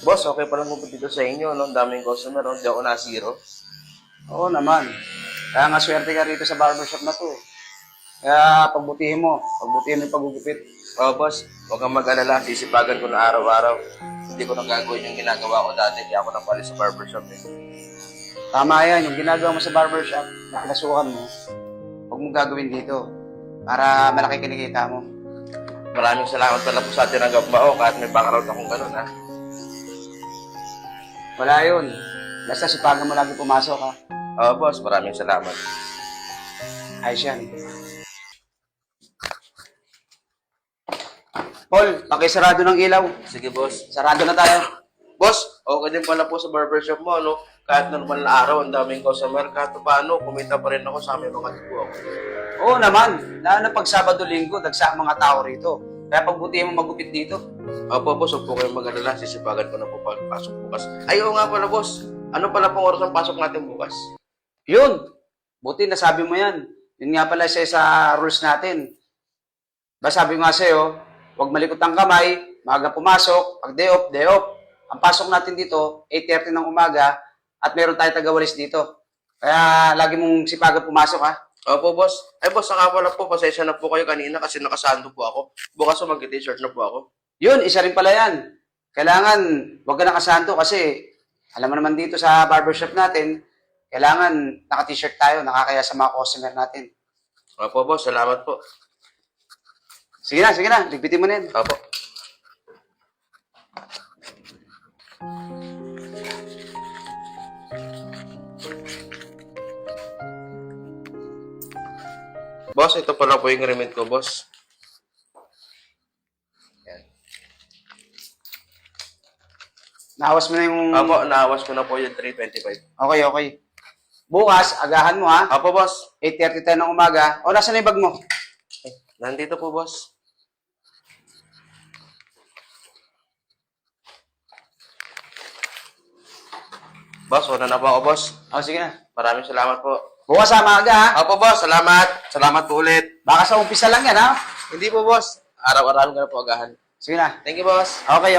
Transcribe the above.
Boss, okay pa lang po dito sa inyo, no? Ang daming customer, no? Di ako na-zero. Oo naman. Kaya nga swerte ka rito sa barbershop na to eh. Kaya pagbutihin mo yung pagugupit. Oh, boss, huwag kang mag-alala. Sisipagan ko na araw-araw. Hindi ko na gagawin yung ginagawa ko dati. Kaya ako napalis sa barbershop, eh. Tama yan, yung ginagawa mo sa barbershop, na pinasukan mo, huwag mong gagawin dito para malaki kinikita mo. Maraming salamat pala po sa tinanggap mo ako kahit may background akong ganun, ha? Wala yun. Basta sipagan mo lagi pumasok ha. Oh, boss, maraming salamat. Ayos yan. Paul, pakisarado ng ilaw. Sige, boss. Sarado na tayo. Boss, okay din pala po sa barbershop mo, no? Kahit normal na araw, ang daming customer. Kahit paano, kumita pa rin ako sa aming mga tipo ako. Oo naman. Lalo na pag Sabado-Linggo, dagsa ang mga tao rito. Kaya pagbutihin mo magupit dito. Opo, boss, huwag po kayong mag-alala. Sisipagan ko na po pagpasok bukas. Ay, oo nga pala, boss. Ano pala pong oras ang pasok natin bukas? Yun. Buti nasabi mo yan. Yun nga pala isa sa rules natin. Ba sabi ko nga sa'yo, huwag malikot ang kamay, maaga pumasok, pag day off, day off. Ang pasok natin dito, 8:30 ng umaga, at meron tayo tagawalis dito. Kaya lagi mong sipagan pumasok ha. Opo, boss. Ay, boss, saka pala po, pasensya na po kayo kanina kasi nakasando po ako. Bukas mag-t-shirt na po ako. Yun, isa rin pala yan. Kailangan, huwag ka nakasanto kasi, alam mo naman dito sa barbershop natin, kailangan naka-t-shirt tayo, nakakaya sa mga customer natin. Opo, boss. Salamat po. Sige na, ligpitin mo na yan. Opo. Boss, ito pala po yung remit ko, boss. Yan. Nahawas mo na yung... Opo, naawas ko na po yung 325. Okay. Bukas, agahan mo ha. Opo, boss. 8:30 tayo ng umaga. O, nasa na yung bag mo? Nandito po, boss. Boss, una na po ako, boss. O, sige na. Maraming salamat po. Bukas ha, maaga ha. Opo, boss. Salamat. Salamat po ulit. Baka sa umpisa lang yan ha. Hindi po, boss. Araw-araw ka na po agahan. Sige na. Thank you, boss. Okay.